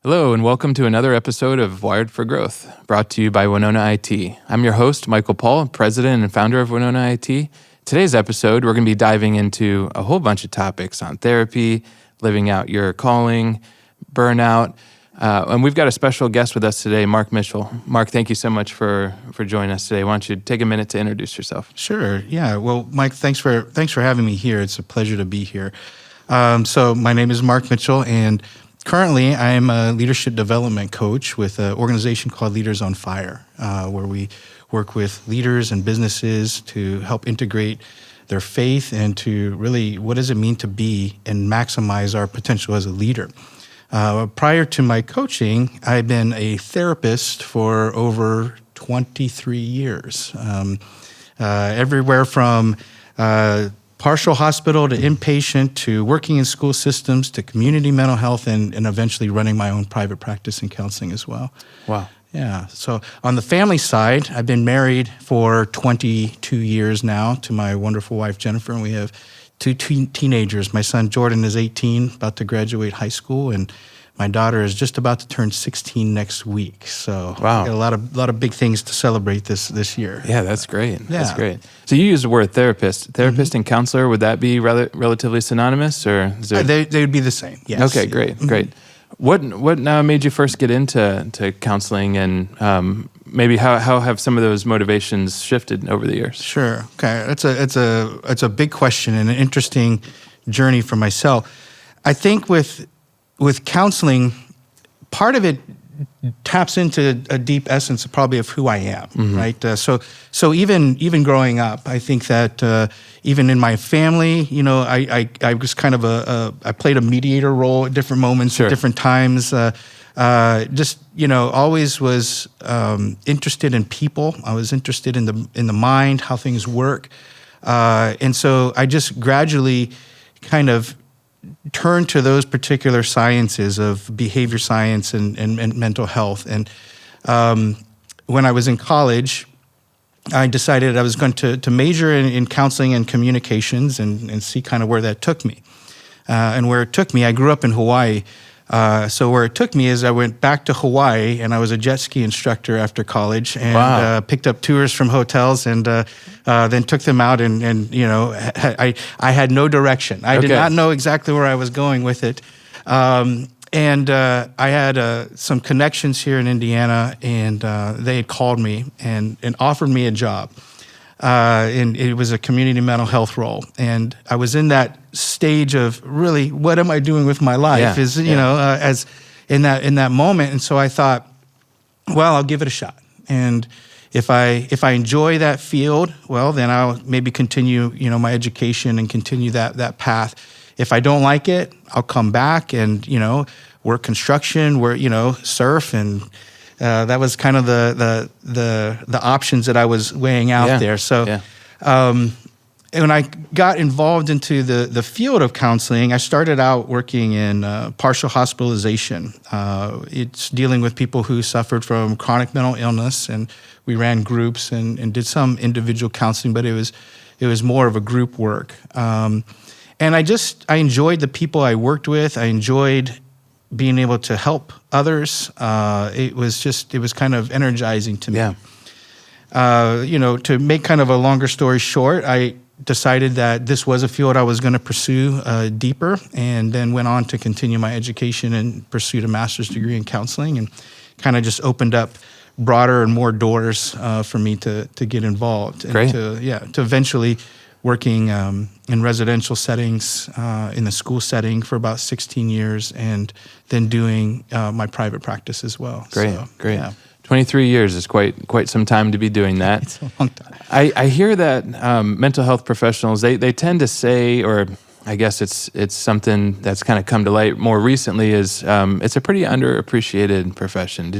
Hello, and welcome to another episode of Wired for Growth, brought to you by Winona IT. I'm your host, Michael Pahl, president and founder of Winona IT. Today's episode, we're going to be diving into a whole bunch of topics on therapy, living out your calling, burnout, and we've got a special guest with us today, Mark Mitchell. Mark, thank you so much for joining us today. Why don't you take a minute to introduce yourself? Sure. Yeah. Well, Mike, thanks for having me here. It's a pleasure to be here. So my name is Mark Mitchell, and currently I am a leadership development coach with an organization called Leaders on Fire, where we work with leaders and businesses to help integrate their faith and to really, what does it mean to be and maximize our potential as a leader. Prior to my coaching, I've been a therapist for over 23 years, everywhere from partial hospital to inpatient to working in school systems to community mental health and eventually running my own private practice in counseling as well. Wow. Yeah. So on the family side, I've been married for 22 years now to my wonderful wife, Jennifer, and we have two teenagers. My son, Jordan, is 18, about to graduate high school, and my daughter is just about to turn 16 next week. So wow. Got a lot of big things to celebrate this year. Yeah, that's great. Yeah. That's great. So you use the word therapist and counselor. Would that be relatively synonymous, or is there... They would be the same. Yes. Okay, great, great. What made you first get into counseling, and maybe how have some of those motivations shifted over the years? Sure. Okay, it's a big question and an interesting journey for myself. I think with counseling, part of it taps into a deep essence probably of who I am, right? So even growing up, I think that even in my family, I was kind of I played a mediator role at different moments, sure. at different times. Always was interested in people. I was interested in the mind, how things work, and so I just gradually kind of turn to those particular sciences of behavior science and mental health. And when I was in college, I decided I was going to major in counseling and communications and see kind of where that took me. And where it took me, I grew up in Hawaii. So where it took me is I went back to Hawaii, and I was a jet ski instructor after college, and picked up tours from hotels, and then took them out, and I had no direction. I did not know exactly where I was going with it, and I had some connections here in Indiana, and they had called me and offered me a job. And it was a community mental health role, and I was in that stage of really, what am I doing with my life? As in that moment, and so I thought, well, I'll give it a shot, and if I enjoy that field, well, then I'll maybe continue, my education and continue that path. If I don't like it, I'll come back and work construction, surf and. That was kind of the options that I was weighing out there. So when I got involved into the field of counseling, I started out working in partial hospitalization. It's dealing with people who suffered from chronic mental illness, and we ran groups and did some individual counseling, but it was more of a group work. And I enjoyed the people I worked with. I enjoyed being able to help others. It was kind of energizing to me. To make kind of a longer story short, I decided that this was a field I was going to pursue deeper, and then went on to continue my education and pursued a master's degree in counseling, and kind of just opened up broader and more doors for me to get involved. Great. And to eventually working in residential settings, in the school setting for about 16 years, and then doing my private practice as well. Great, so, great. Yeah. 23 years is quite some time to be doing that. It's a long time. I hear that mental health professionals, they tend to say, or I guess it's something that's kind of come to light more recently, is it's a pretty underappreciated profession.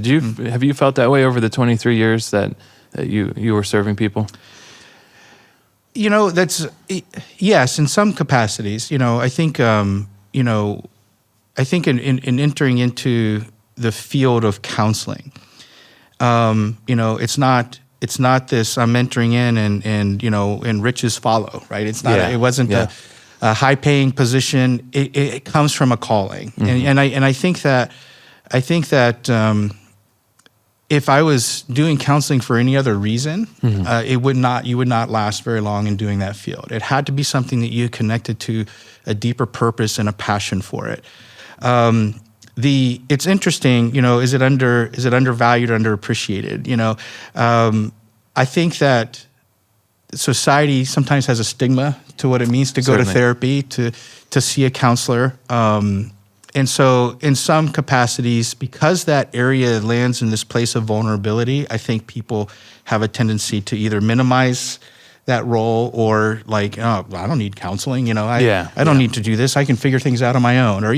Have you felt that way over the 23 years that you were serving people? That's yes, in some capacities. I think in entering into the field of counseling, it's not this I'm entering in and riches follow, right? It's not. It wasn't a high paying position. It comes from a calling, and I think that I think that if I was doing counseling for any other reason, you would not last very long in doing that field. It had to be something that you connected to a deeper purpose and a passion for it. It's interesting, is it undervalued or underappreciated? I think that society sometimes has a stigma to what it means to go to therapy, to see a counselor. And so in some capacities, because that area lands in this place of vulnerability, I think people have a tendency to either minimize that role or like, oh, I don't need counseling, I don't need to do this. I can figure things out on my own, or,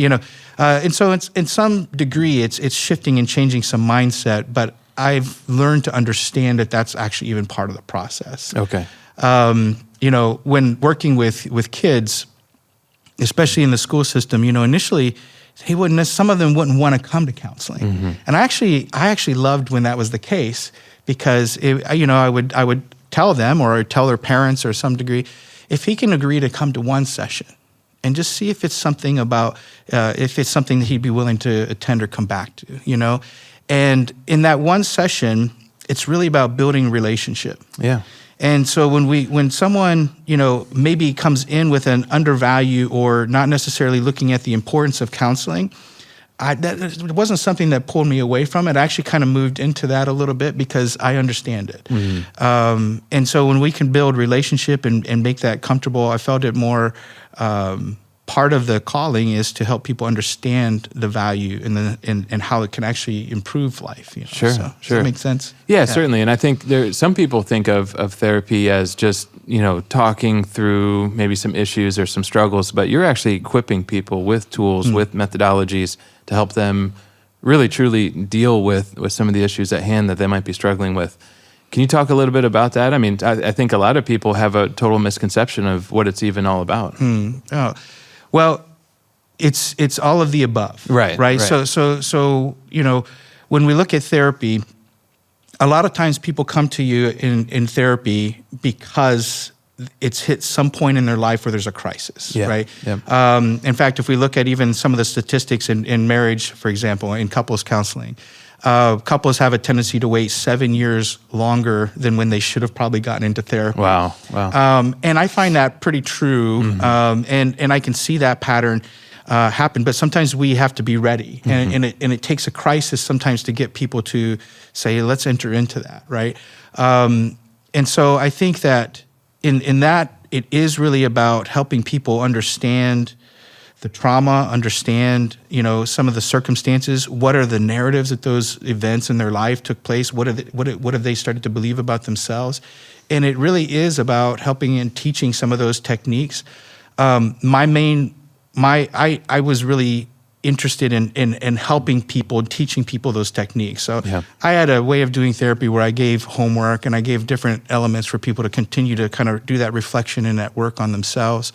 and so it's, in some degree, it's shifting and changing some mindset, but I've learned to understand that that's actually even part of the process. Okay. When working with kids, especially in the school system, initially some of them wouldn't want to come to counseling. And I actually loved when that was the case, because I would tell them, or I'd tell their parents or some degree, if he can agree to come to one session and just see if it's something that he'd be willing to attend or come back to, And in that one session, it's really about building relationship. Yeah. And so when someone, maybe comes in with an undervalue or not necessarily looking at the importance of counseling, it wasn't something that pulled me away from it. I actually kind of moved into that a little bit because I understand it. And so when we can build relationship and make that comfortable, I felt it more, part of the calling is to help people understand the value and how it can actually improve life. Sure. Does that make sense? Yeah, certainly. And I think some people think of therapy as just, talking through maybe some issues or some struggles, but you're actually equipping people with tools, with methodologies to help them really truly deal with some of the issues at hand that they might be struggling with. Can you talk a little bit about that? I mean, I think a lot of people have a total misconception of what it's even all about. Well, it's all of the above, right? So when we look at therapy, a lot of times people come to you in therapy because it's hit some point in their life where there's a crisis, right? Yeah. In fact, if we look at even some of the statistics in marriage, for example, in couples counseling, couples have a tendency to wait 7 years longer than when they should have probably gotten into therapy. Wow. And I find that pretty true, and I can see that pattern happen. But sometimes we have to be ready, and it takes a crisis sometimes to get people to say, let's enter into that, right? And so I think that in that, it is really about helping people understand the trauma, understand, some of the circumstances. What are the narratives that those events in their life took place? What have they started to believe about themselves? And it really is about helping and teaching some of those techniques. I was really interested in helping people, teaching people those techniques. So I had a way of doing therapy where I gave homework and I gave different elements for people to continue to kind of do that reflection and that work on themselves.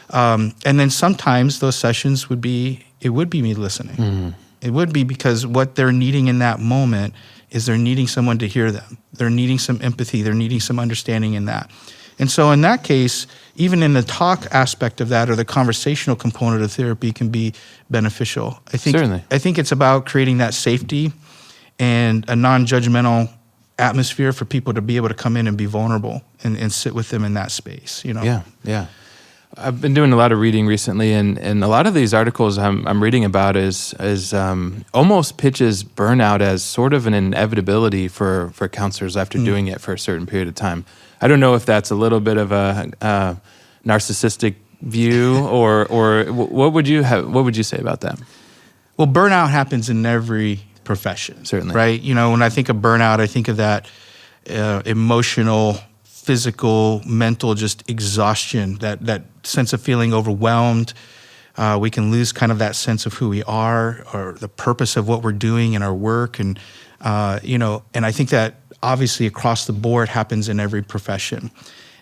And then sometimes those sessions would be me listening. It would be because what they're needing in that moment is they're needing someone to hear them. They're needing some empathy. They're needing some understanding in that. And so in that case, even in the talk aspect of that or the conversational component of therapy can be beneficial. I think it's about creating that safety and a non-judgmental atmosphere for people to be able to come in and be vulnerable and sit with them in that space. Yeah. I've been doing a lot of reading recently, and a lot of these articles I'm reading about is almost pitches burnout as sort of an inevitability for counselors after doing it for a certain period of time. I don't know if that's a little bit of a narcissistic view, or what would you say about that? Well, burnout happens in every profession, certainly, right? When I think of burnout, I think of that emotional, physical, mental, just exhaustion, that sense of feeling overwhelmed. We can lose kind of that sense of who we are or the purpose of what we're doing in our work. And, and I think that obviously across the board happens in every profession.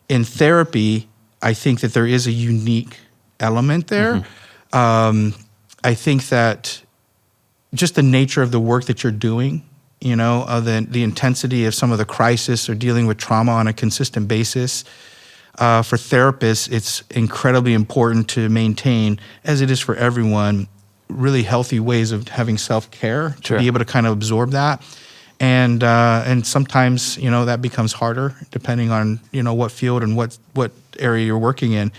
In therapy, I think that there is a unique element there. I think that just the nature of the work that you're doing, the intensity of some of the crisis or dealing with trauma on a consistent basis. For therapists, it's incredibly important to maintain, as it is for everyone, really healthy ways of having self-care to Sure. be able to kind of absorb that. And sometimes, that becomes harder depending on, what field and what area you're working in.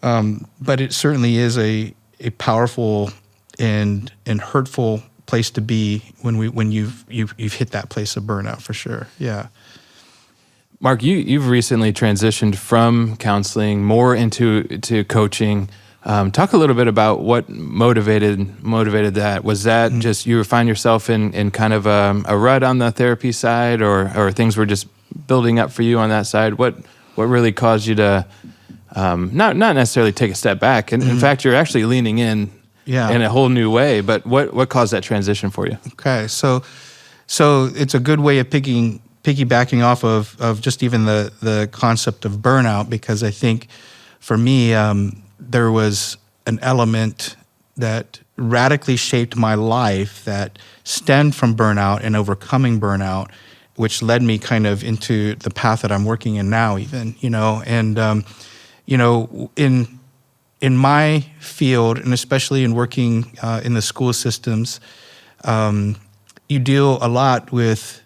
But it certainly is a powerful and hurtful place to be when you've hit that place of burnout, for sure. Yeah. Mark, you've recently transitioned from counseling more into coaching. Talk a little bit about what motivated that. Was that just you find yourself in kind of a rut on the therapy side, or things were just building up for you on that side? What really caused you to not necessarily take a step back? And in fact, you're actually leaning in in a whole new way. But what caused that transition for you? Okay, so it's a good way of piggybacking off of just even the concept of burnout, because I think for me, there was an element that radically shaped my life that stemmed from burnout and overcoming burnout, which led me kind of into the path that I'm working in now, even, and, in my field, and especially in working in the school systems, you deal a lot with,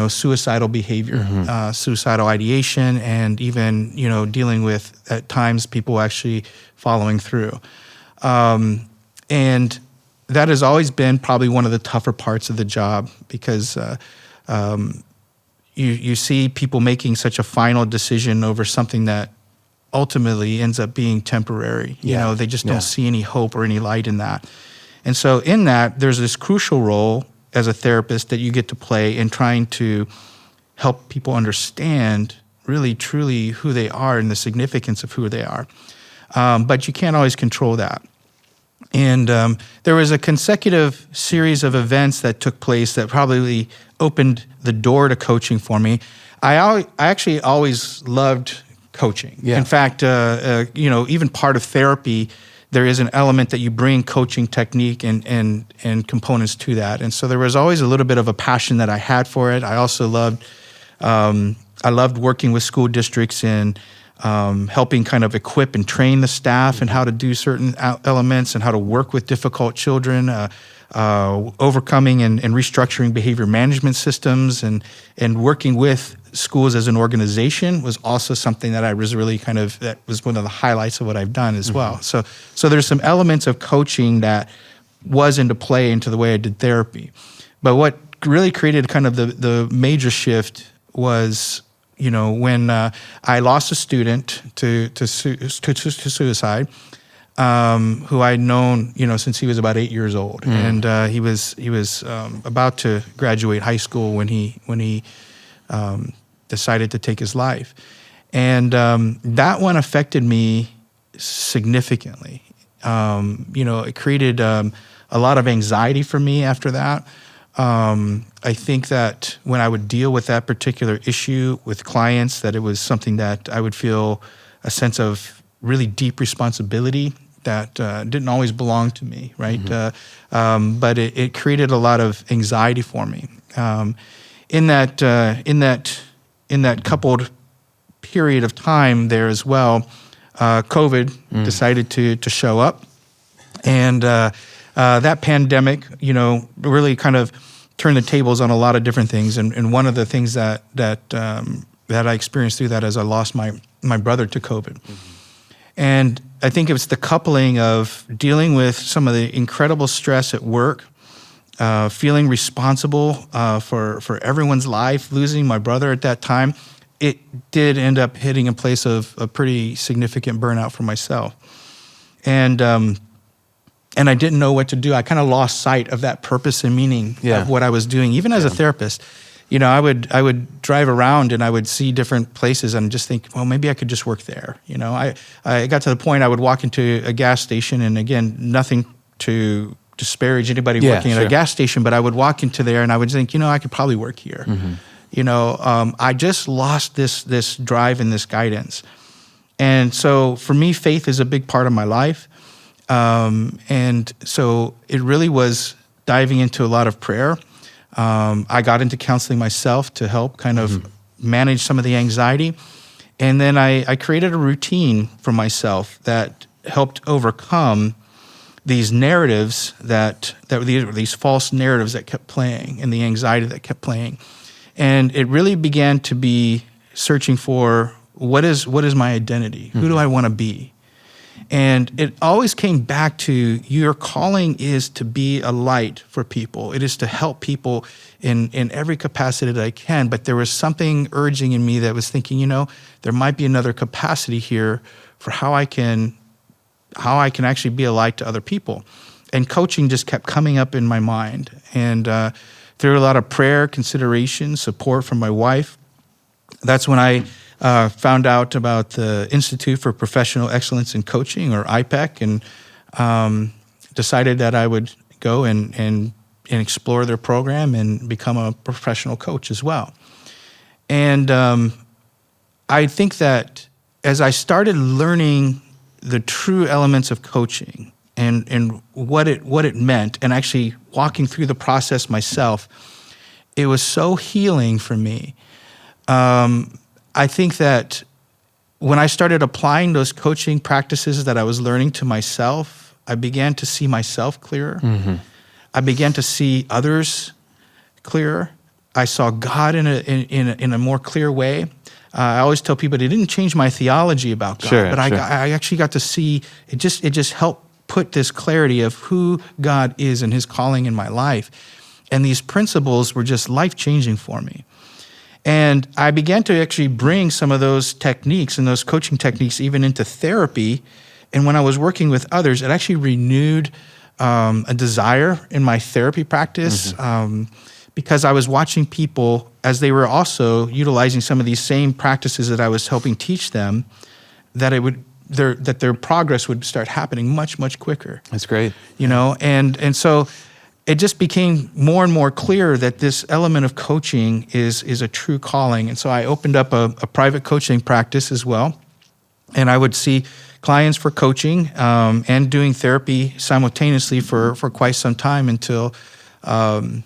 suicidal behavior, suicidal ideation, and even, dealing with, at times, people actually following through. And that has always been probably one of the tougher parts of the job, because you see people making such a final decision over something that ultimately ends up being temporary. They just don't see any hope or any light in that. And so in that, there's this crucial role as a therapist that you get to play in trying to help people understand really, truly who they are and the significance of who they are. But you can't always control that. And there was a consecutive series of events that took place that probably opened the door to coaching for me. I actually always loved coaching. Yeah. In fact, even part of therapy, there is an element that you bring coaching technique and components to that. And so there was always a little bit of a passion that I had for it. I also loved working with school districts and helping kind of equip and train the staff and how to do certain elements and how to work with difficult children, overcoming and restructuring behavior management systems, and working with schools as an organization was also something that I was really that was one of the highlights of what I've done as well. So there's some elements of coaching that was into play into the way I did therapy. But what really created kind of the major shift was, when I lost a student to suicide, who I'd known, since he was about 8 years old, and he was about to graduate high school when he decided to take his life, and that one affected me significantly. It created a lot of anxiety for me after that. I think that when I would deal with that particular issue with clients, that it was something that I would feel a sense of really deep responsibility that didn't always belong to me, right? But it created a lot of anxiety for me. In that coupled period of time there as well, COVID decided to show up, and that pandemic, really kind of turned the tables on a lot of different things. And one of the things that I experienced through that is I lost my brother to COVID. And I think it was the coupling of dealing with some of the incredible stress at work, feeling responsible for everyone's life, losing my brother at that time. It did end up hitting a place of a pretty significant burnout for myself. And I didn't know what to do. I kind of lost sight of that purpose and meaning of what I was doing, even as a therapist. I would drive around and I would see different places and just think, well, maybe I could just work there. I got to the point I would walk into a gas station, and again, nothing to disparage anybody working at a gas station, but I would walk into there and I would think, I could probably work here. I just lost this drive and this guidance. And so for me, faith is a big part of my life. And so it really was diving into a lot of prayer. I got into counseling myself to help kind of manage some of the anxiety. And then I created a routine for myself that helped overcome these narratives that were these false narratives that kept playing, and the anxiety that kept playing. And it really began to be searching for what is my identity? Who do I want to be? And it always came back to, your calling is to be a light for people. It is to help people in every capacity that I can. But there was something urging in me that was thinking, there might be another capacity here for how I can actually be a light to other people. And coaching just kept coming up in my mind. And through a lot of prayer, consideration, support from my wife, that's when I found out about the Institute for Professional Excellence in Coaching, or IPEC, and decided that I would go and explore their program and become a professional coach as well. And I think that as I started learning the true elements of coaching and what it meant, and actually walking through the process myself, it was so healing for me. I think that when I started applying those coaching practices that I was learning to myself, I began to see myself clearer. Mm-hmm. I began to see others clearer. I saw God in a more clear way. I always tell people it didn't change my theology about God, but I actually got to see it. Just helped put this clarity of who God is and His calling in my life, and these principles were just life-changing for me. And I began to actually bring some of those techniques and those coaching techniques even into therapy. And when I was working with others, it actually renewed a desire in my therapy practice, because I was watching people as they were also utilizing some of these same practices that I was helping teach them, that their progress would start happening much, much quicker. That's great. And so it just became more and more clear that this element of coaching is a true calling. And so I opened up a private coaching practice as well. And I would see clients for coaching and doing therapy simultaneously for quite some time until kind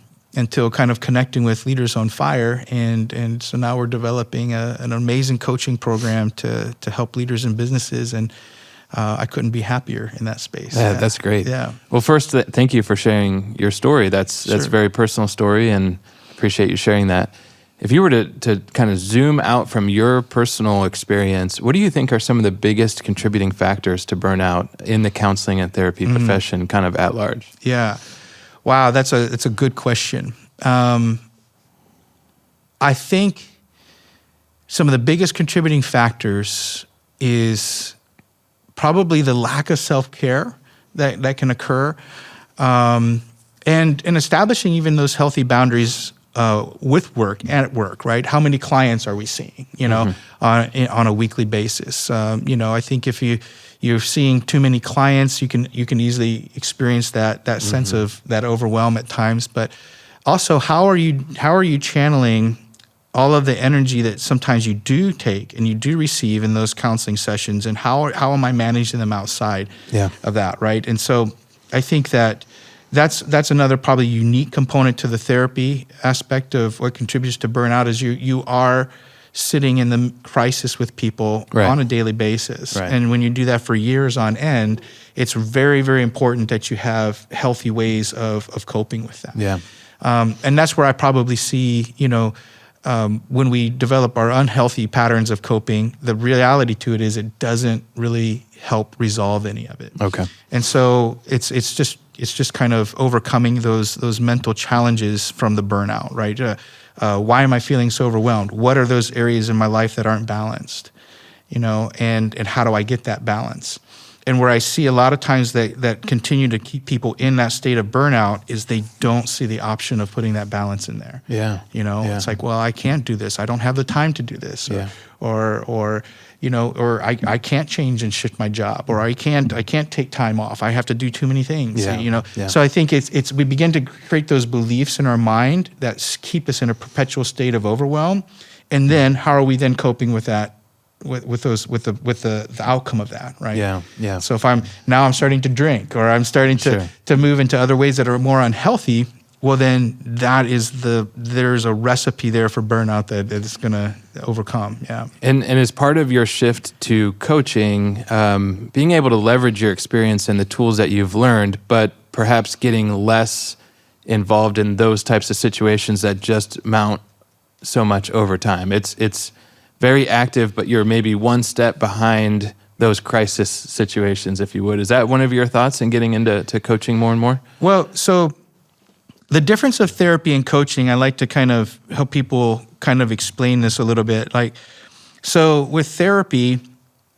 of connecting with Leaders on Fire. And so now we're developing an amazing coaching program to help leaders in businesses. And I couldn't be happier in that space. Yeah, that's great. Yeah. Well, first, thank you for sharing your story. That's a very personal story, and appreciate you sharing that. If you were to kind of zoom out from your personal experience, what do you think are some of the biggest contributing factors to burnout in the counseling and therapy profession, kind of at large? Yeah. Wow, it's a good question. I think some of the biggest contributing factors is probably the lack of self-care that can occur, and establishing even those healthy boundaries with work and at work, right? How many clients are we seeing, on a weekly basis? I think if you're seeing too many clients, you can easily experience that sense of that overwhelm at times. But also, how are you channeling all of the energy that sometimes you do take and you do receive in those counseling sessions, and how am I managing them outside of that, right? And so I think that's another probably unique component to the therapy aspect of what contributes to burnout, is you are sitting in the crisis with people on a daily basis. Right. And when you do that for years on end, it's very, very important that you have healthy ways of coping with that. Yeah. And that's where I probably see, when we develop our unhealthy patterns of coping, the reality to it is it doesn't really help resolve any of it. Okay. And so it's just kind of overcoming those mental challenges from the burnout, right? Why am I feeling so overwhelmed? What are those areas in my life that aren't balanced? And how do I get that balance? And where I see a lot of times that continue to keep people in that state of burnout is they don't see the option of putting that balance in there. Yeah. It's like, well, I can't do this. I don't have the time to do this. Or I can't change and shift my job, or I can't take time off. I have to do too many things. So I think it's we begin to create those beliefs in our mind that keep us in a perpetual state of overwhelm. And then how are we then coping with that? With the outcome of that, right? Yeah. So if I'm starting to drink, or I'm starting to move into other ways that are more unhealthy, well, then there's a recipe there for burnout that it's going to overcome. Yeah. And as part of your shift to coaching, being able to leverage your experience and the tools that you've learned, but perhaps getting less involved in those types of situations that just mount so much over time. It's very active, but you're maybe one step behind those crisis situations, if you would. Is that one of your thoughts in getting into coaching more and more? Well, so the difference of therapy and coaching, I like to kind of help people kind of explain this a little bit. So with therapy,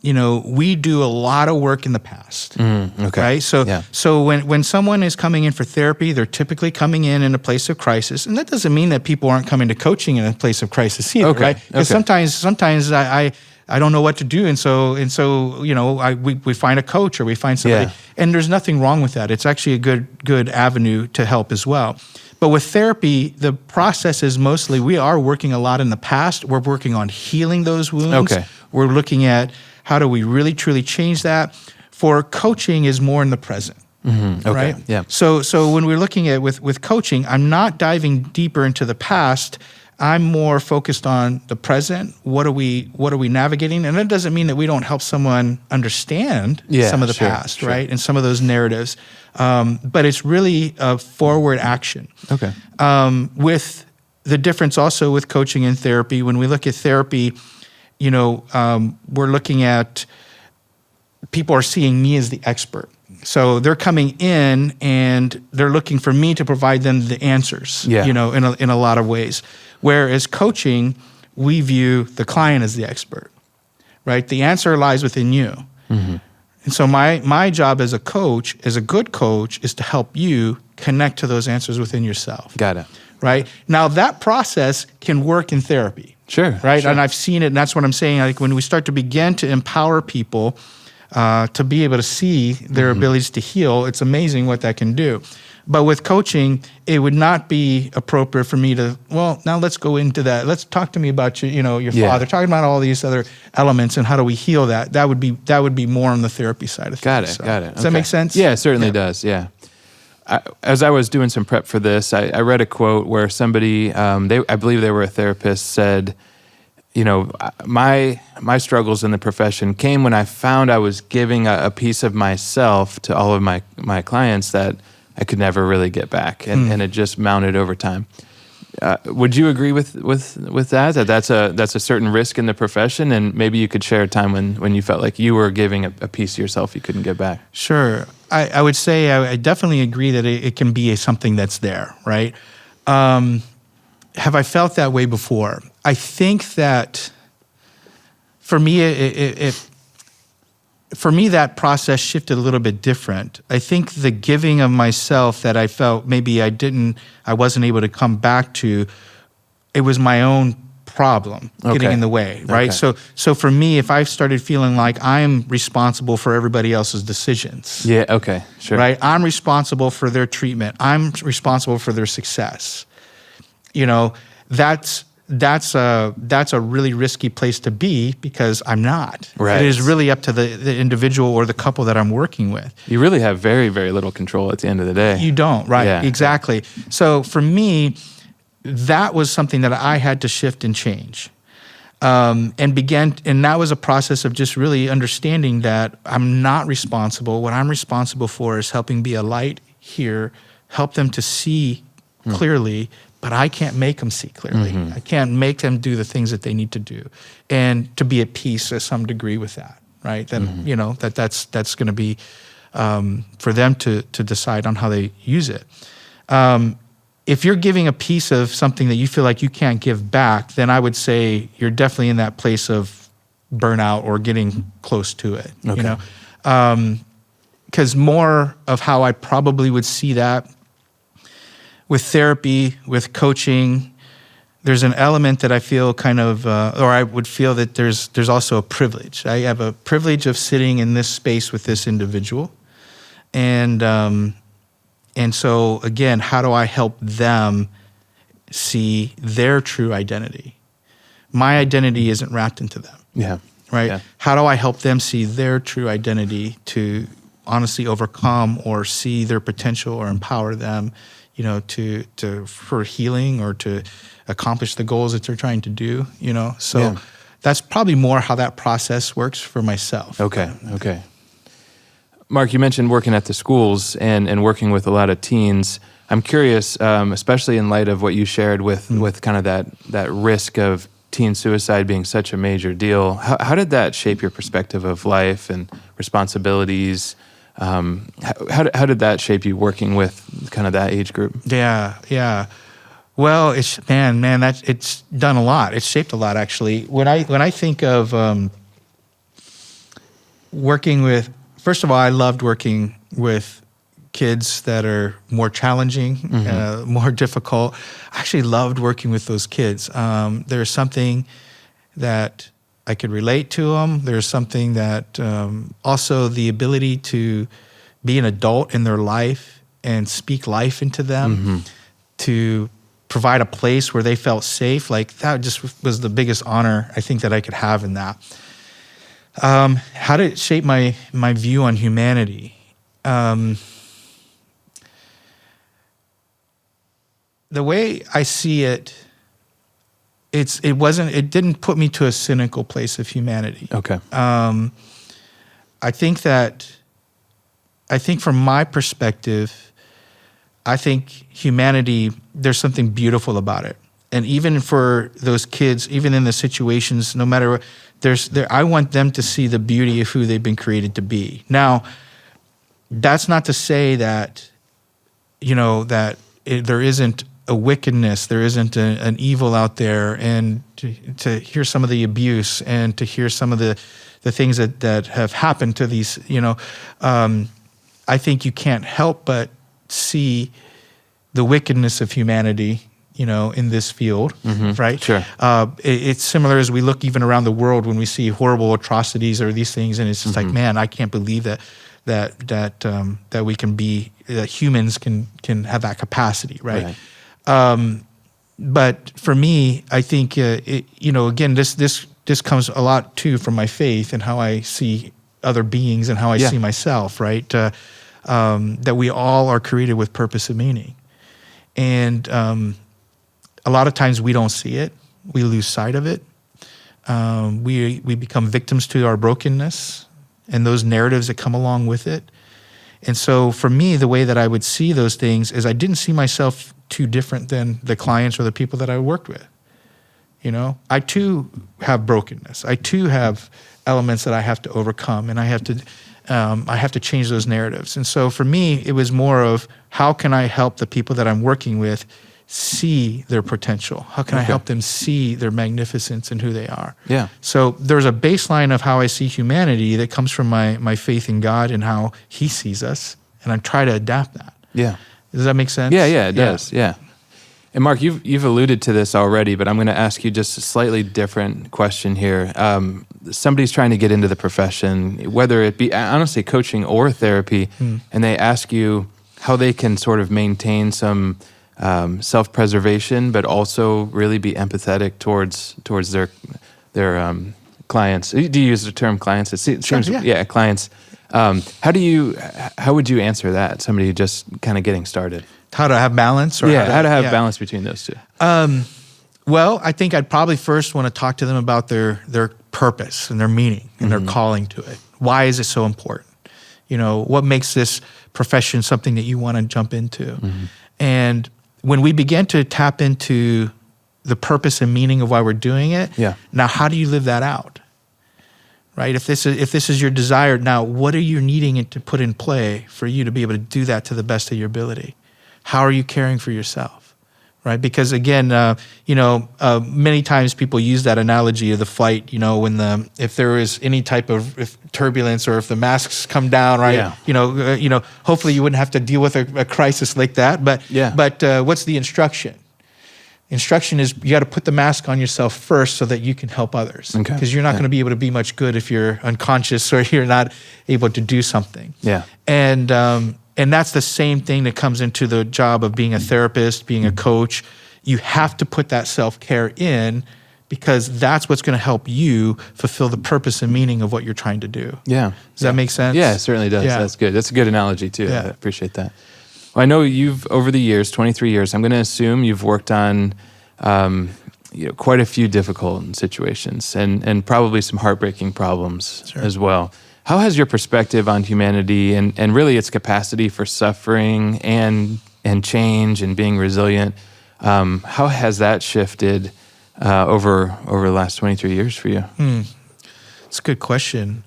we do a lot of work in the past, okay. right? So when someone is coming in for therapy, they're typically coming in a place of crisis, and that doesn't mean that people aren't coming to coaching in a place of crisis either, right? Because sometimes I don't know what to do, and so we find a coach or we find somebody, and there's nothing wrong with that. It's actually a good avenue to help as well. But with therapy, the process is mostly we are working a lot in the past. We're working on healing those wounds. Okay. We're looking at how do we really truly change that. For coaching is more in the present. Okay. Right? Yeah. So when we're looking at with coaching, I'm not diving deeper into the past. I'm more focused on the present. What are we navigating? And that doesn't mean that we don't help someone understand some of the past, right? And some of those narratives. But it's really a forward action. Okay. With the difference also with coaching and therapy, when we look at therapy, we're looking at people are seeing me as the expert. So they're coming in and they're looking for me to provide them the answers, in a lot of ways. Whereas coaching, we view the client as the expert, right? The answer lies within you. Mm-hmm. And so my job as a coach, as a good coach, is to help you connect to those answers within yourself. Got it. Right? Now, that process can work in therapy. Sure. Right? Sure. And I've seen it, and that's what I'm saying. Like when we start to begin to empower people to be able to see their abilities to heal, it's amazing what that can do. But with coaching, it would not be appropriate for me to, well, now let's go into that. Let's talk to me about your father, talking about all these other elements and how do we heal that. That would be more on the therapy side of things. Got it. Does that make sense? Yeah, it certainly does, yeah. As I was doing some prep for this, I read a quote where somebody, I believe they were a therapist, said, my struggles in the profession came when I found I was giving a piece of myself to all of my clients that I could never really get back, and it just mounted over time. Would you agree with that? That's a certain risk in the profession, and maybe you could share a time when you felt like you were giving a piece of yourself you couldn't get back? Sure. I would say I definitely agree that it can be something that's there, right? Have I felt that way before? I think that for me, that process shifted a little bit different. I think the giving of myself that I felt maybe I wasn't able to come back to, it was my own problem getting in the way, right? Okay. So for me, if I started feeling like I'm responsible for everybody else's decisions. Yeah, okay, sure. Right? I'm responsible for their treatment. I'm responsible for their success. That's a really risky place to be because I'm not. Right. It is really up to the individual or the couple that I'm working with. You really have very, very little control at the end of the day. You don't, right? Yeah. Exactly. So for me, that was something that I had to shift and change. And that was a process of just really understanding that I'm not responsible. What I'm responsible for is helping be a light here, help them to see clearly, but I can't make them see clearly. Mm-hmm. I can't make them do the things that they need to do, and to be at peace to some degree with that, right? That that's going to be for them to decide on how they use it. If you're giving a piece of something that you feel like you can't give back, then I would say you're definitely in that place of burnout or getting close to it. Okay. Because more of how I probably would see that with therapy, with coaching, there's an element that I feel or I would feel that there's also a privilege. I have a privilege of sitting in this space with this individual, and so again, how do I help them see their true identity? My identity isn't wrapped into them. Yeah. Right? Yeah. How do I help them see their true identity to honestly overcome or see their potential or empower them, for healing or to accomplish the goals that they're trying to do, So that's probably more how that process works for myself. Okay. Mark, you mentioned working at the schools and working with a lot of teens. I'm curious, especially in light of what you shared with kind of that risk of teen suicide being such a major deal. How did that shape your perspective of life and responsibilities? How did that shape you working with kind of that age group? Yeah. Well, it's done a lot. It's shaped a lot, actually. When I think of working with, first of all, I loved working with kids that are more challenging, more difficult. I actually loved working with those kids. There's something that I could relate to them. There's something that also the ability to be an adult in their life and speak life into them, to provide a place where they felt safe. Like that just was the biggest honor I think that I could have in that. How did it shape my view on humanity? The way I see it, it didn't put me to a cynical place of humanity. Okay. I think from my perspective, I think humanity, there's something beautiful about it. And even for those kids, even in the situations, no matter what, I want them to see the beauty of who they've been created to be. Now, that's not to say that, there isn't a wickedness, there isn't an evil out there, and to hear some of the abuse and to hear some of the things that have happened to these, I think you can't help but see the wickedness of humanity, in this field, right? Sure. It's similar as we look even around the world when we see horrible atrocities or these things, and it's just like, man, I can't believe that we can be, that humans can have that capacity, right? But for me, I think, again, this comes a lot too from my faith and how I see other beings and how I see myself, right? That we all are created with purpose and meaning. And a lot of times we don't see it. We lose sight of it. We become victims to our brokenness and those narratives that come along with it. And so for me, the way that I would see those things is I didn't see myself too different than the clients or the people that I worked with. I too have brokenness. I too have elements that I have to overcome, and I have to change those narratives. And so for me, it was more of how can I help the people that I'm working with see their potential? How can I help them see their magnificence and who they are? Yeah. So there's a baseline of how I see humanity that comes from my faith in God and how He sees us, and I try to adapt that. Yeah. Does that make sense? Yeah, it does. Yeah. And Mark, you've alluded to this already, but I'm going to ask you just a slightly different question here. Somebody's trying to get into the profession, whether it be honestly coaching or therapy, and they ask you how they can sort of maintain some self-preservation, but also really be empathetic towards their clients. Do you use the term clients? It seems, clients. How would you answer that? Somebody just kind of getting started. How to have balance? Or how to have balance between those two. Well, I think I'd probably first want to talk to them about their purpose and their meaning and their calling to it. Why is it so important? What makes this profession something that you want to jump into? And when we begin to tap into the purpose and meaning of why we're doing it, now how do you live that out? Right? If this is your desire, now what are you needing it to put in play for you to be able to do that to the best of your ability? How are you caring for yourself? Right? Because again, many times people use that analogy of the flight, if there is any type of turbulence or if the masks come down, right? Hopefully you wouldn't have to deal with a crisis like that. But what's the instruction? Instruction is you got to put the mask on yourself first so that you can help others. Because you're not going to be able to be much good if you're unconscious or you're not able to do something. Yeah. And that's the same thing that comes into the job of being a therapist, being a coach. You have to put that self-care in because that's what's going to help you fulfill the purpose and meaning of what you're trying to do. Yeah. Does that make sense? Yeah, it certainly does. Yeah. That's good. That's a good analogy too. Yeah. I appreciate that. Well, I know you've, over the years, 23 years, I'm going to assume you've worked on quite a few difficult situations and probably some heartbreaking problems as well. How has your perspective on humanity and really its capacity for suffering and change and being resilient, how has that shifted over the last 23 years for you? It's a good question.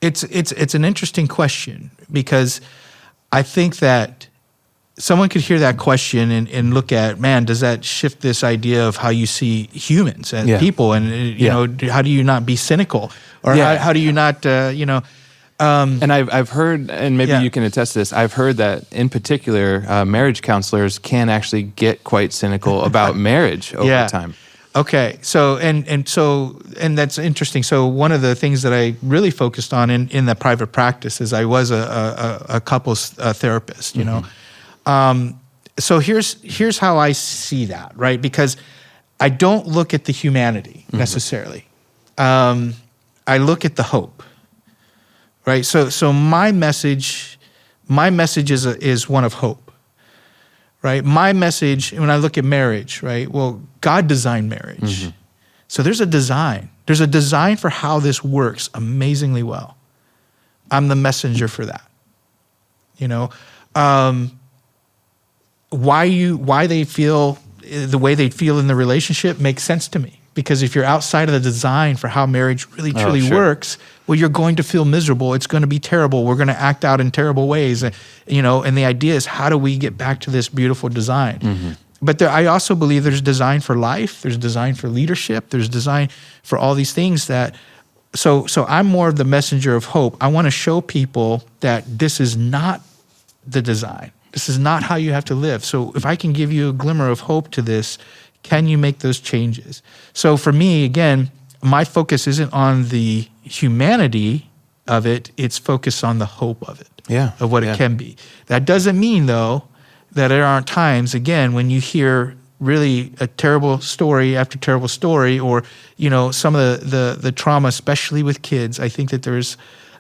It's an interesting question because I think that someone could hear that question and look at, man, does that shift this idea of how you see humans and people? And, how do you not be cynical? Or how do you not, and I've heard, and maybe you can attest to this, I've heard that in particular, marriage counselors can actually get quite cynical about marriage over time. Okay, so and that's interesting. So one of the things that I really focused on in the private practice is I was a couples therapist. So here's how I see that, right? Because I don't look at the humanity necessarily. I look at the hope, right? So my message is one of hope. Right? My message, when I look at marriage, right? Well, God designed marriage. So there's a design. There's a design for how this works amazingly well. I'm the messenger for that. Why they feel the way they feel in the relationship makes sense to me. Because if you're outside of the design for how marriage really truly works, well, you're going to feel miserable. It's going to be terrible. We're going to act out in terrible ways. And the idea is, how do we get back to this beautiful design? But I also believe there's design for life. There's design for leadership. There's design for all these things that, so I'm more of the messenger of hope. I want to show people that this is not the design. This is not how you have to live. So if I can give you a glimmer of hope to this, can you make those changes? So for me, again, my focus isn't on the humanity of it. It's focused on the hope of it, of what it can be. That doesn't mean, though, that there aren't times, again, when you hear really a terrible story after terrible story, or, some of the trauma, especially with kids. I think that there's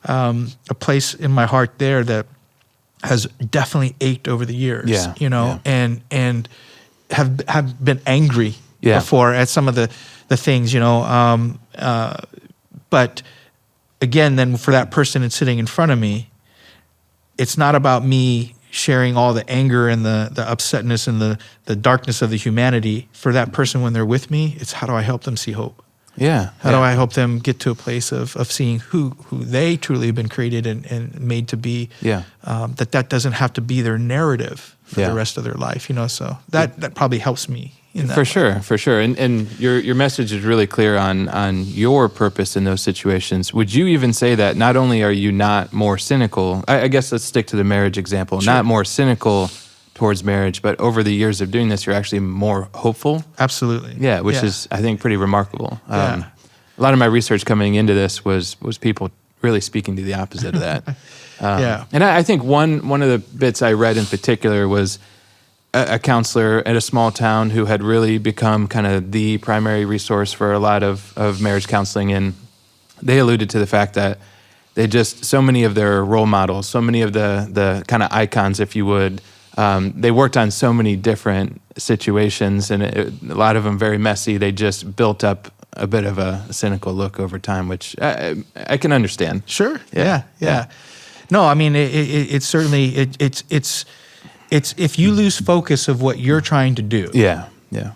a place in my heart there that has definitely ached over the years, and have been angry before at some of the things, but again, then for that person that's sitting in front of me, it's not about me sharing all the anger and the upsetness and the darkness of the humanity. For that person when they're with me, it's how do I help them see hope? How do I help them get to a place of seeing who they truly have been created and made to be? That doesn't have to be their narrative for the rest of their life. So that probably helps me in that. For sure. And your message is really clear on your purpose in those situations. Would you even say that not only are you not more cynical? I guess let's stick to the marriage example. Not more cynical towards marriage, but over the years of doing this, you're actually more hopeful. Absolutely. Which is, I think, pretty remarkable. A lot of my research coming into this was people really speaking to the opposite of that. And I think one of the bits I read in particular was a counselor at a small town who had really become kind of the primary resource for a lot of marriage counseling, and they alluded to the fact that they just, so many of their role models, so many of the kind of icons, if you would, they worked on so many different situations, and a lot of them very messy. They just built up a bit of a cynical look over time, which I can understand. Sure. Yeah. No, I mean, it's certainly, it's if you lose focus of what you're trying to do.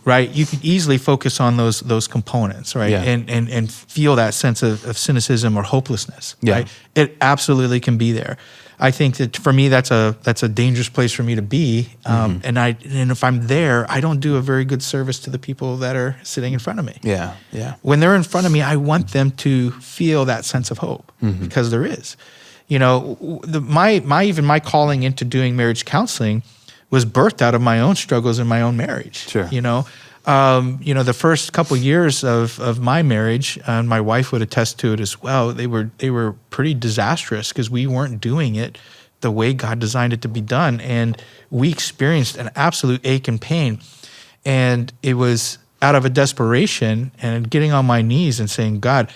Right. You can easily focus on those components, right? And feel that sense of cynicism or hopelessness. Right. It absolutely can be there. I think that for me, that's a dangerous place for me to be. And if I'm there, I don't do a very good service to the people that are sitting in front of me. When they're in front of me, I want them to feel that sense of hope, because there is. My calling into doing marriage counseling was birthed out of my own struggles in my own marriage. The first couple years of my marriage, and my wife would attest to it as well, they were pretty disastrous because we weren't doing it the way God designed it to be done. And we experienced an absolute ache and pain. And it was out of a desperation and getting on my knees and saying, God,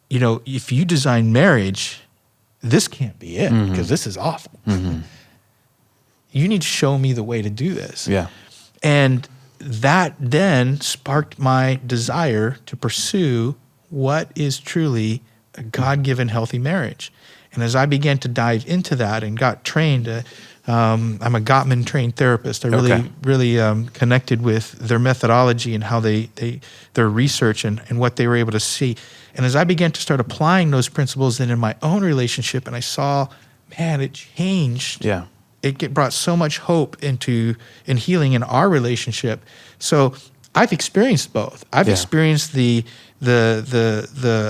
if you designed marriage, this can't be it because this is awful. You need to show me the way to do this. Yeah. And that then sparked my desire to pursue what is truly a God-given healthy marriage. And as I began to dive into that and got trained, I'm a Gottman trained therapist. I really connected with their methodology and how their research and what they were able to see. And as I began to start applying those principles then in my own relationship, and I saw, man, it changed. Yeah. It brought so much hope in healing in our relationship. So I've experienced both. I've experienced the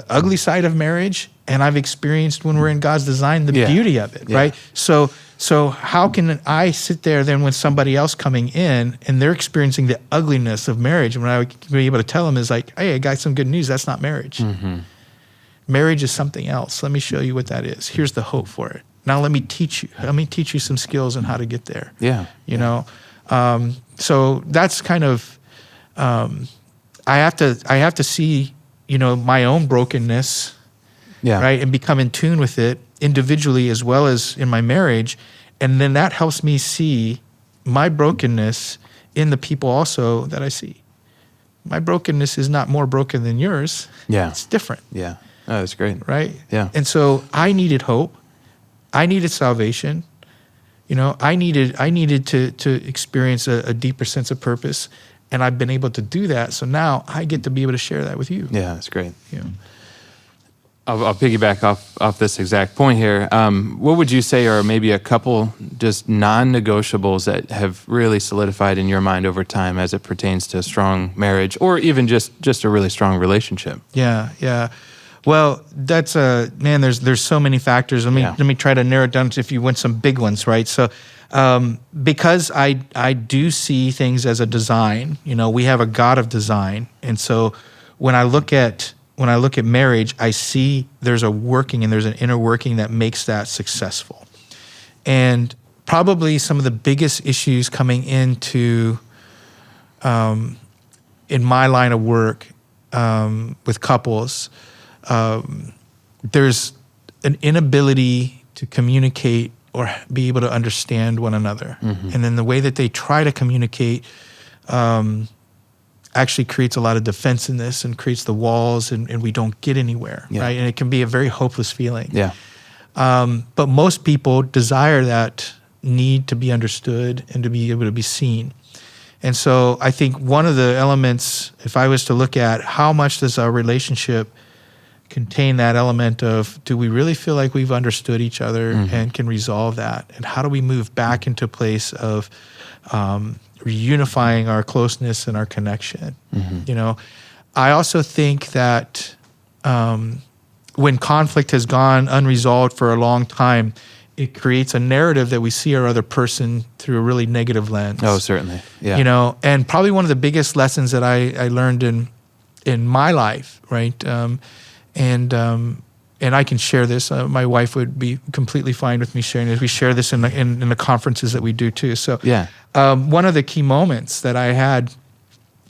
ugly side of marriage, and I've experienced when we're in God's design the beauty of it, right? So how can I sit there then with somebody else coming in and they're experiencing the ugliness of marriage, and what I would be able to tell them is like, hey, I got some good news. That's not marriage. Marriage is something else. Let me show you what that is. Here's the hope for it. Now let me teach you. Let me teach you some skills on how to get there. You know. So that's kind of I have to see, you know, my own brokenness, right, and become in tune with it individually as well as in my marriage, and then that helps me see my brokenness in the people also that I see. My brokenness is not more broken than yours. It's different. Oh, that's great. Right? Yeah. And so I needed hope. I needed salvation. You know, I needed to experience a deeper sense of purpose, and I've been able to do that. So now I get to be able to share that with you. Yeah, that's great. Yeah. I'll piggyback off this exact point here. What would you say are maybe a couple just non-negotiables that have really solidified in your mind over time as it pertains to a strong marriage, or even just a really strong relationship? Yeah. Well, that's man. There's so many factors. Let me try to narrow it down to if you want some big ones, right? So, because I do see things as a design. You know, we have a God of design, and so when I look at marriage, I see there's a working and there's an inner working that makes that successful. And probably some of the biggest issues coming into in my line of work with couples. There's an inability to communicate or be able to understand one another. And then the way that they try to communicate actually creates a lot of defensiveness and creates the walls, and we don't get anywhere, right? And it can be a very hopeless feeling. But most people desire that need to be understood and to be able to be seen. And so I think one of the elements, if I was to look at how much does our relationship contain that element of, do we really feel like we've understood each other and can resolve that? And how do we move back into a place of reunifying our closeness and our connection? You know, I also think that when conflict has gone unresolved for a long time, it creates a narrative that we see our other person through a really negative lens. Oh, certainly. Yeah. You know, and probably one of the biggest lessons that I learned in my life, right? And I can share this. My wife would be completely fine with me sharing this. We share this in the conferences that we do too. So one of the key moments that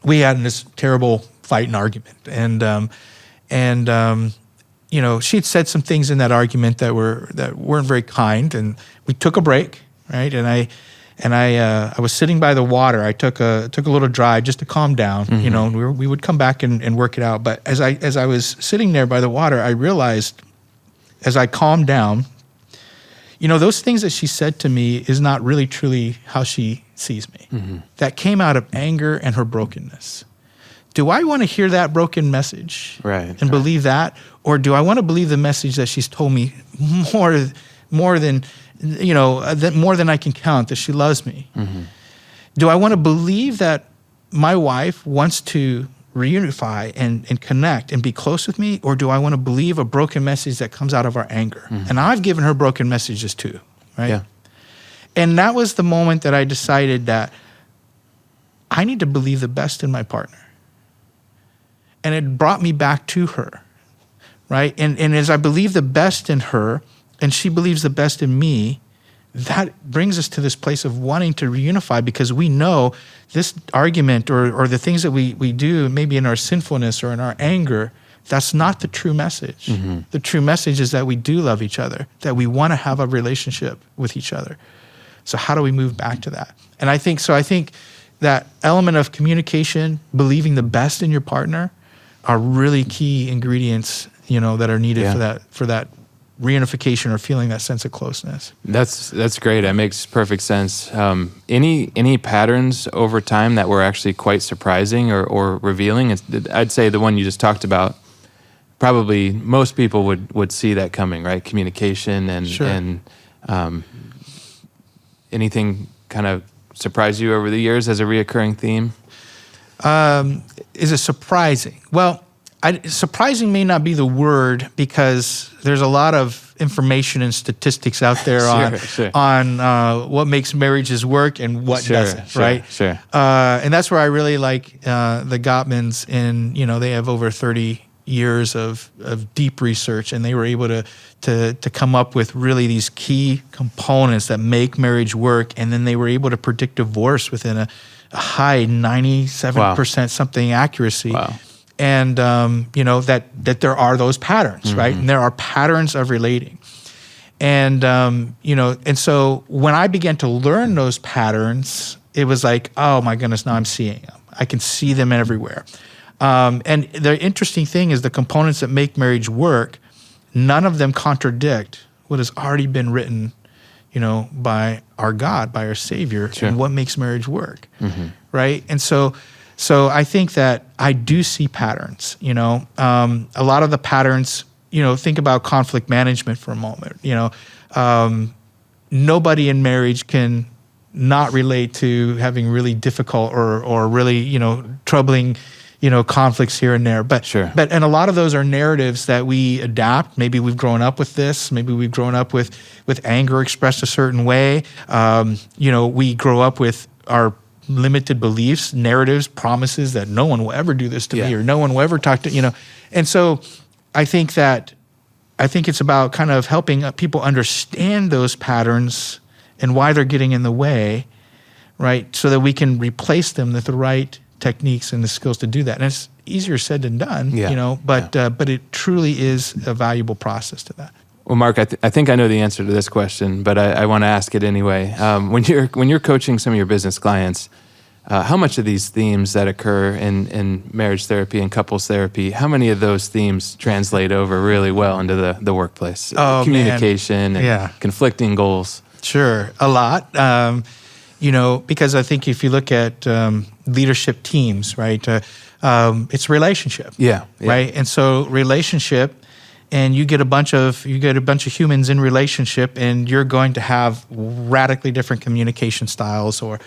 we had in this terrible fight and argument, and you know, she'd said some things in that argument that weren't very kind, and we took a break, right? And I was sitting by the water. I took a little drive just to calm down, you know, and we would come back and work it out. But as I was sitting there by the water, I realized as I calmed down, you know, those things that she said to me is not really truly how she sees me. That came out of anger and her brokenness. Do I want to hear that broken message and believe that? Or do I want to believe the message that she's told me more than, you know, more than I can count, that she loves me? Do I want to believe that my wife wants to reunify and connect and be close with me? Or do I want to believe a broken message that comes out of our anger? And I've given her broken messages too, right? Yeah. And that was the moment that I decided that I need to believe the best in my partner. And it brought me back to her, right? And as I believe the best in her, and she believes the best in me, that brings us to this place of wanting to reunify, because we know this argument or the things that we do, maybe in our sinfulness or in our anger, That's not the true message. Mm-hmm. The true message is that we do love each other, that we want to have a relationship with each other. So how do we move back to that? And I think that element of communication, believing the best in your partner, are really key ingredients, that are needed for that reunification or feeling that sense of closeness. That's great. That makes perfect sense. Any patterns over time that were actually quite surprising or revealing? I'd say the one you just talked about, probably most people would see that coming, right? Communication and anything kind of surprise you over the years as a reoccurring theme? Is it surprising? Well, surprising may not be the word, because there's a lot of information and statistics out there on what makes marriages work and what doesn't, right? Sure. And that's where I really like the Gottmans, and they have over 30 years of deep research, and they were able to come up with really these key components that make marriage work, and then they were able to predict divorce within a high 97% something accuracy. Wow. And that there are those patterns, right? And there are patterns of relating. And and so when I began to learn those patterns, it was like, oh my goodness, now I'm seeing them. I can see them everywhere. And the interesting thing is the components that make marriage work, none of them contradict what has already been written, by our God, by our Savior, and what makes marriage work, right? And so I think that I do see patterns. A lot of the patterns. Think about conflict management for a moment. Nobody in marriage can not relate to having really difficult or really troubling conflicts here and there. But and a lot of those are narratives that we adapt. Maybe we've grown up with this. Maybe we've grown up with anger expressed a certain way. We grow up with our limited beliefs, narratives, promises that no one will ever do this to me, or no one will ever talk to, And so I think it's about kind of helping people understand those patterns and why they're getting in the way, right? So that we can replace them with the right techniques and the skills to do that. And it's easier said than done, but it truly is a valuable process to that. Well, Mark, I think I know the answer to this question, but I want to ask it anyway. When you're coaching some of your business clients, how much of these themes that occur in marriage therapy and couples therapy, how many of those themes translate over really well into the workplace? Communication and conflicting goals. Sure, a lot. Because I think if you look at leadership teams, right, it's relationship. Right, and so relationship. And you get a bunch of humans in relationship, and you're going to have radically different communication styles or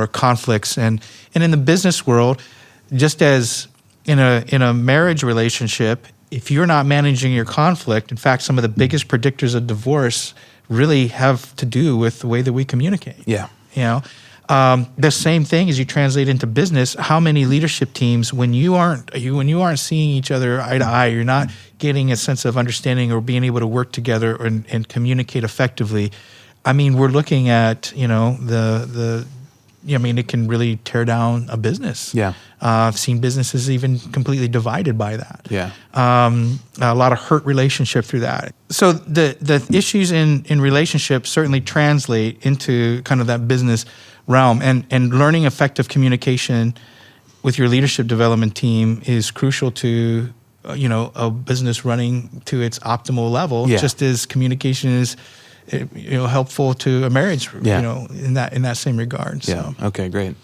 conflicts. And in the business world, just as in a marriage relationship, if you're not managing your conflict, in fact, some of the biggest predictors of divorce really have to do with the way that we communicate. The same thing as you translate into business. How many leadership teams, when you aren't seeing each other eye to eye, you're not getting a sense of understanding or being able to work together and communicate effectively. I mean, we're looking at it can really tear down a business. I've seen businesses even completely divided by that. A lot of hurt relationship through that. So the issues in relationships certainly translate into kind of that business realm, and learning effective communication with your leadership development team is crucial to a business running to its optimal level, just as communication is helpful to a marriage in that same regard. Okay, great.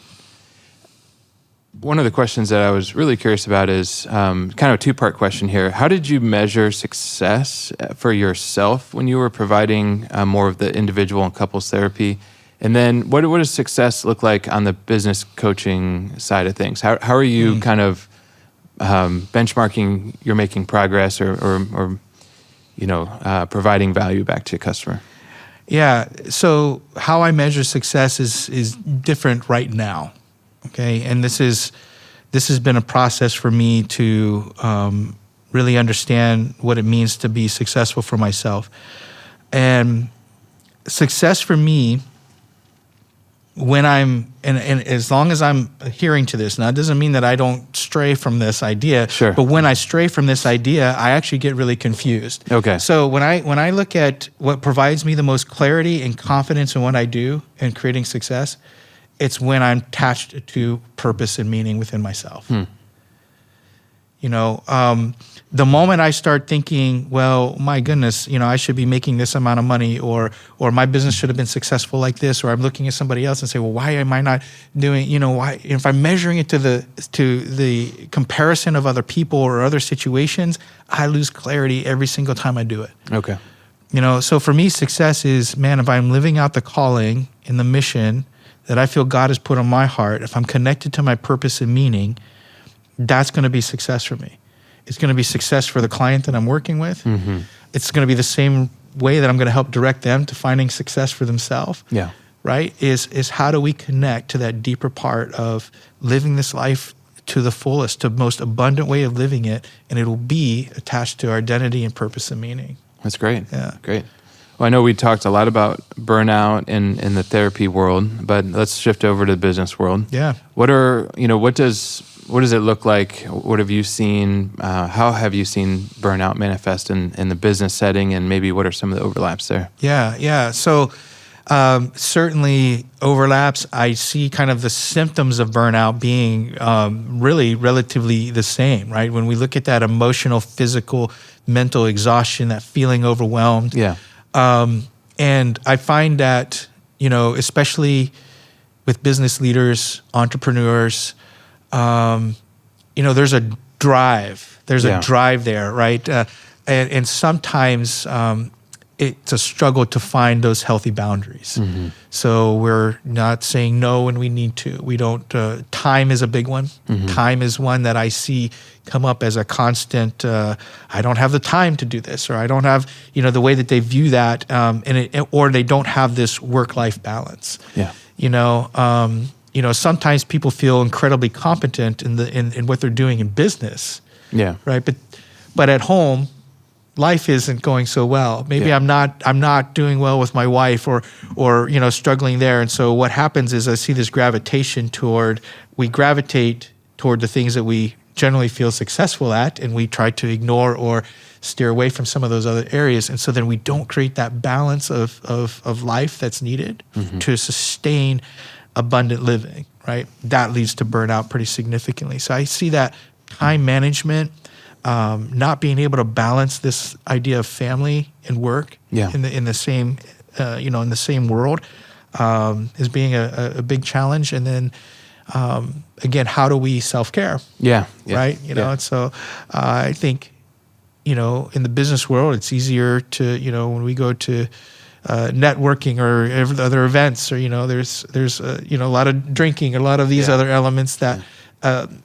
One of the questions that I was really curious about is kind of a two-part question here. How did you measure success for yourself when you were providing more of the individual and couples therapy? And then what does success look like on the business coaching side of things? How are you kind of benchmarking you're making progress or providing value back to your customer? So how I measure success is different right now. Okay, and this has been a process for me to really understand what it means to be successful for myself. And success for me, when I'm and as long as I'm adhering to this, now it doesn't mean that I don't stray from this idea. Sure. But when I stray from this idea, I actually get really confused. Okay. So when I look at what provides me the most clarity and confidence in what I do and creating success, it's when I'm attached to purpose and meaning within myself. You know, the moment I start thinking, well, my goodness, you know, I should be making this amount of money, or my business should have been successful like this, or I'm looking at somebody else and say, well, why am I not doing, you know, why? If I'm measuring it to the comparison of other people or other situations, I lose clarity every single time I do it. Okay. You know, so for me, success is, man, if I'm living out the calling and the mission that I feel God has put on my heart, if I'm connected to my purpose and meaning, that's going to be success for me. It's going to be success for the client that I'm working with. Mm-hmm. It's going to be the same way that I'm going to help direct them to finding success for themselves. Yeah. Right? Is how do we connect to that deeper part of living this life to the fullest, to the most abundant way of living it, and it'll be attached to our identity and purpose and meaning. That's great. Yeah. Great. Well, I know we talked a lot about burnout in the therapy world, but let's shift over to the business world. Yeah. What does it look like? What have you seen? How have you seen burnout manifest in the business setting, and maybe what are some of the overlaps there? Yeah. So certainly overlaps. I see kind of the symptoms of burnout being really relatively the same, right? When we look at that emotional, physical, mental exhaustion, that feeling overwhelmed. Yeah. And I find that, you know, especially with business leaders, entrepreneurs, you know, there's a drive. There's a drive there, right? And sometimes it's a struggle to find those healthy boundaries. Mm-hmm. So we're not saying no when we need to. We don't. Time is a big one. Mm-hmm. Time is one that I see come up as a constant. I don't have the time to do this, or I don't have, you know, the way that they view that, or they don't have this work-life balance. Yeah. You know, sometimes people feel incredibly competent in what they're doing in business. Yeah. Right. But at home, life isn't going so well. Maybe I'm not doing well with my wife, or you know, struggling there. And so what happens is I see this we gravitate toward the things that we generally feel successful at, and we try to ignore or steer away from some of those other areas. And so then we don't create that balance of life that's needed to sustain abundant living, right? That leads to burnout pretty significantly. So I see that time management, not being able to balance this idea of family and work in the same in the same world, is being a big challenge. And then again, how do we self-care? Yeah. Right. You know, and so I think, you know, in the business world, it's easier to, you know, when we go to networking or other events, or, you know, there's you know, a lot of drinking, a lot of these other elements that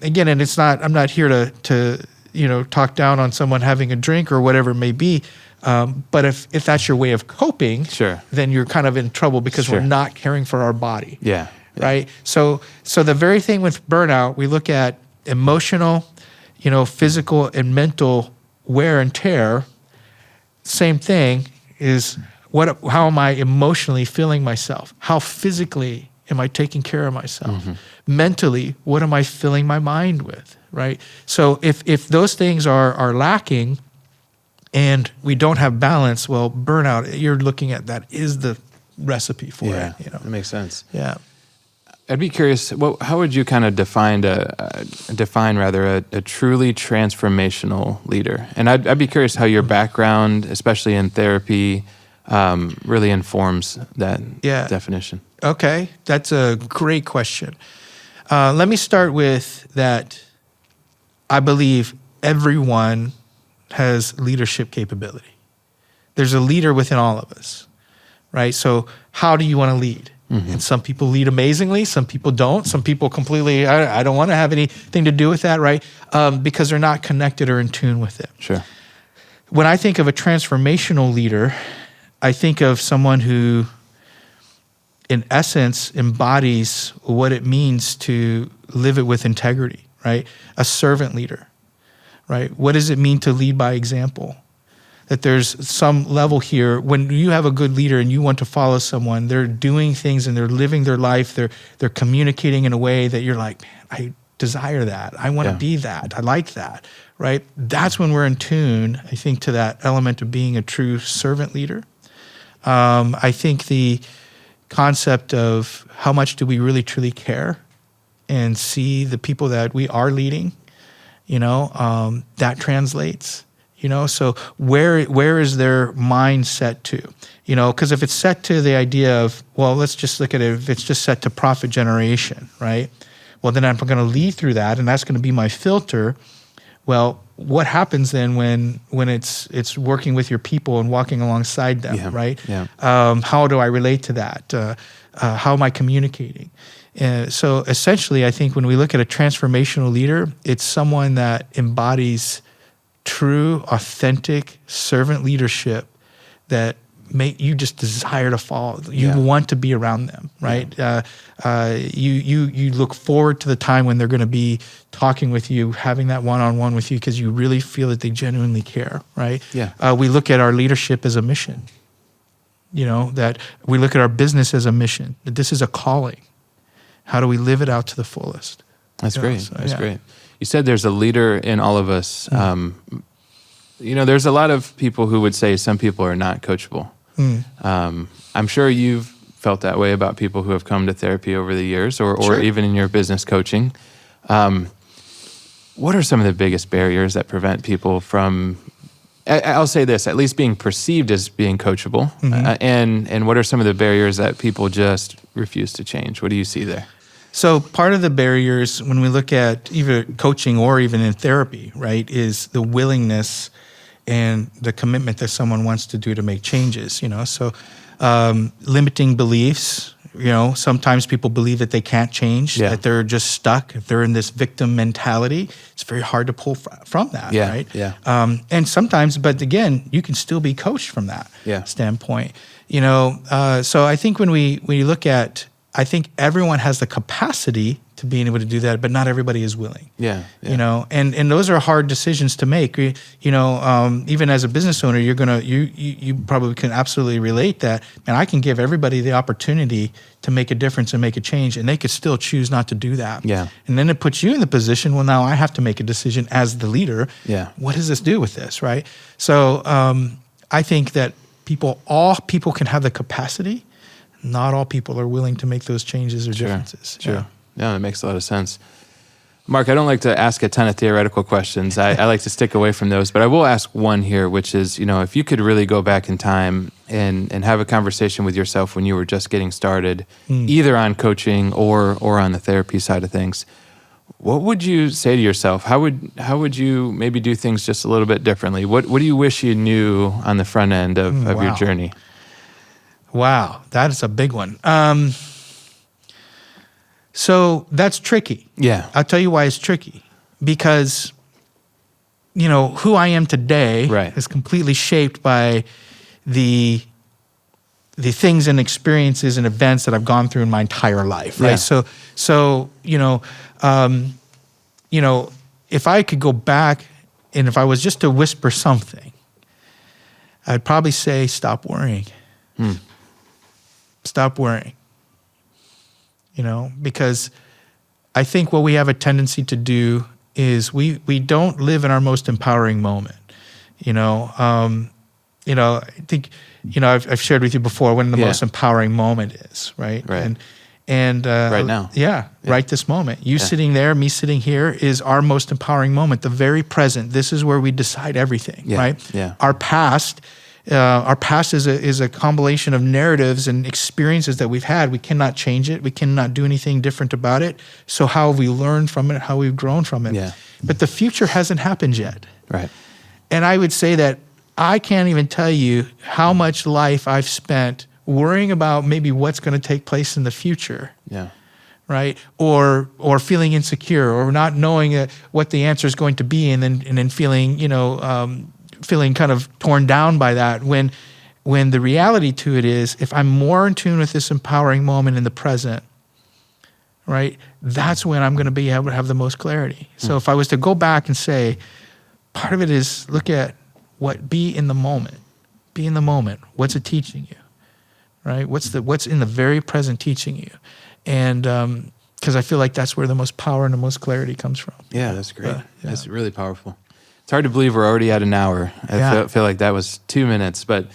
again, and I'm not here to you know, talk down on someone having a drink or whatever it may be, but if that's your way of coping, then you're kind of in trouble, because we're not caring for our body. Yeah. Right. So the very thing with burnout, we look at emotional, you know, physical and mental wear and tear. Same thing is, how am I emotionally feeling myself? How physically am I taking care of myself? Mm-hmm. Mentally, what am I filling my mind with? Right. So if those things are lacking and we don't have balance, well, burnout, you're looking at that is the recipe for it. You know, that makes sense. Yeah. I'd be curious, how would you kind of define a truly transformational leader? And I'd be curious how your background, especially in therapy, really informs that definition. Okay, that's a great question. Let me start with that. I believe everyone has leadership capability. There's a leader within all of us, right? So how do you want to lead? Mm-hmm. And some people lead amazingly, some people don't. Some people completely, I don't want to have anything to do with that, right? Because they're not connected or in tune with it. Sure. When I think of a transformational leader, I think of someone who, in essence, embodies what it means to live it with integrity, right? A servant leader, right? What does it mean to lead by example? that there's some level here. When you have a good leader and you want to follow someone, they're doing things and they're living their life. They're communicating in a way that you're like, man, I desire that. I want to be that. I like that, right? That's when we're in tune, I think, to that element of being a true servant leader. I think the concept of how much do we really truly care and see the people that we are leading, that translates. So where is their mind set to? Because if it's set to the idea of, well, let's just look at it, if it's just set to profit generation, right? Well, then I'm going to lead through that, and that's going to be my filter. Well, what happens then when it's working with your people and walking alongside them, right? Yeah. How do I relate to that? How am I communicating? So essentially, I think when we look at a transformational leader, it's someone that embodies true, authentic servant leadership that make you just desire to follow. You want to be around them, right? You look forward to the time when they're going to be talking with you, having that one-on-one with you, because you really feel that they genuinely care, right? Yeah. We look at our leadership as a mission. That we look at our business as a mission. That this is a calling. How do we live it out to the fullest? That's great. That's great. You said there's a leader in all of us. There's a lot of people who would say some people are not coachable. I'm sure you've felt that way about people who have come to therapy over the years, or even in your business coaching. What are some of the biggest barriers that prevent people from, I'll say this, at least being perceived as being coachable? And what are some of the barriers that people just refuse to change? What do you see there? So part of the barriers when we look at either coaching or even in therapy, right, is the willingness and the commitment that someone wants to do to make changes, So limiting beliefs, sometimes people believe that they can't change, that they're just stuck. If they're in this victim mentality, it's very hard to pull from that, right? Yeah. And sometimes, but again, you can still be coached from that standpoint. So I think when we look at, I think everyone has the capacity to being able to do that, but not everybody is willing. Yeah. And those are hard decisions to make. Even as a business owner, you probably can absolutely relate that. And I can give everybody the opportunity to make a difference and make a change, and they could still choose not to do that. Yeah. And then it puts you in the position, well, now I have to make a decision as the leader. Yeah. What does this do with this, right? So I think that all people can have the capacity. Not all people are willing to make those changes or differences. Sure. Yeah, that makes a lot of sense. Mark, I don't like to ask a ton of theoretical questions. I like to stick away from those, but I will ask one here, which is, if you could really go back in time and have a conversation with yourself when you were just getting started, either on coaching or on the therapy side of things, what would you say to yourself? How would you maybe do things just a little bit differently? What do you wish you knew on the front end of your journey? Wow, that is a big one. So that's tricky. Yeah. I'll tell you why it's tricky. Because, who I am today is completely shaped by the things and experiences and events that I've gone through in my entire life, right? Yeah. So if I could go back and if I was just to whisper something, I'd probably say, stop worrying. Stop worrying. Because I think what we have a tendency to do is we don't live in our most empowering moment. I think, I've shared with you before when the most empowering moment is, right? Right. And right now. Yeah, right this moment. You sitting there, me sitting here is our most empowering moment, the very present. This is where we decide everything, right? Yeah. Our past is a compilation of narratives and experiences that we've had. We cannot change it. We cannot do anything different about it. So how have we learned from it? How we've grown from it? Yeah. But the future hasn't happened yet. Right. And I would say that I can't even tell you how much life I've spent worrying about maybe what's going to take place in the future. Yeah. Right. Or feeling insecure or not knowing what the answer is going to be, and then feeling feeling kind of torn down by that, when the reality to it is, if I'm more in tune with this empowering moment in the present, right, that's when I'm going to be able to have the most clarity. So if I was to go back and say, part of it is look at be in the moment. Be in the moment. What's it teaching you? Right? What's in the very present teaching you? And because I feel like that's where the most power and the most clarity comes from. Yeah, that's great. That's really powerful. It's hard to believe we're already at an hour. I feel like that was 2 minutes, but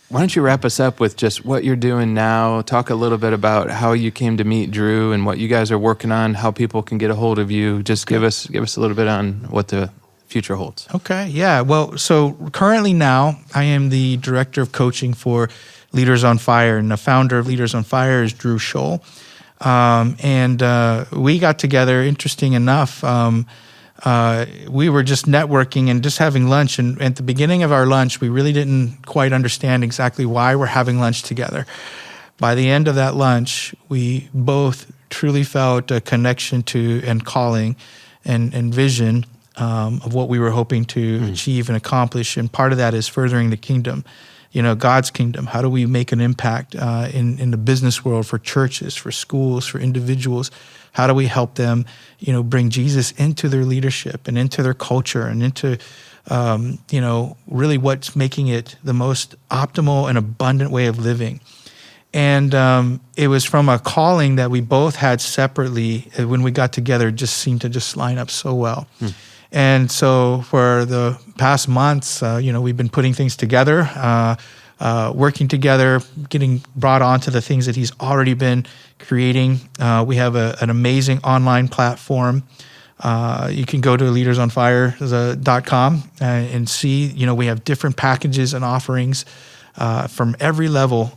why don't you wrap us up with just what you're doing now? Talk a little bit about how you came to meet Drew and what you guys are working on, how people can get a hold of you. Just give us a little bit on what the future holds. Okay, yeah. Well, so currently now I am the director of coaching for Leaders on Fire, and the founder of Leaders on Fire is Drew Scholl. And we got together, interesting enough, we were just networking and just having lunch. And at the beginning of our lunch, we really didn't quite understand exactly why we're having lunch together. By the end of that lunch, we both truly felt a connection to and calling and vision of what we were hoping to achieve and accomplish. And part of that is furthering the kingdom, God's kingdom. How do we make an impact in the business world, for churches, for schools, for individuals? How do we help them, bring Jesus into their leadership and into their culture and into, really what's making it the most optimal and abundant way of living? And it was from a calling that we both had separately. When we got together, it just seemed to just line up so well. And so for the past months, we've been putting things together, working together, getting brought onto the things that he's already been creating. We have an amazing online platform. You can go to leadersonfire.com and see, we have different packages and offerings from every level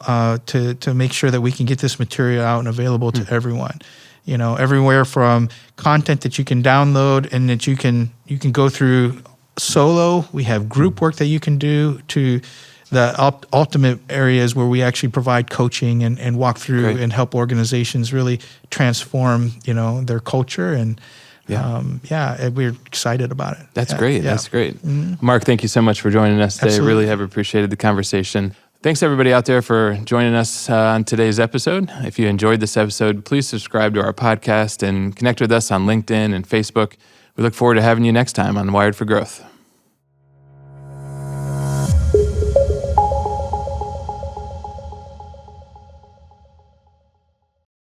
to make sure that we can get this material out and available to everyone. Everywhere from content that you can download and that you can go through solo. We have group work that you can do, to the ultimate areas where we actually provide coaching and walk through and help organizations really transform, their culture. And we're excited about it. That's great. Yeah. That's great. Mm-hmm. Mark, thank you so much for joining us today. Absolutely. Really have appreciated the conversation. Thanks everybody out there for joining us on today's episode. If you enjoyed this episode, please subscribe to our podcast and connect with us on LinkedIn and Facebook. We look forward to having you next time on Wired for Growth.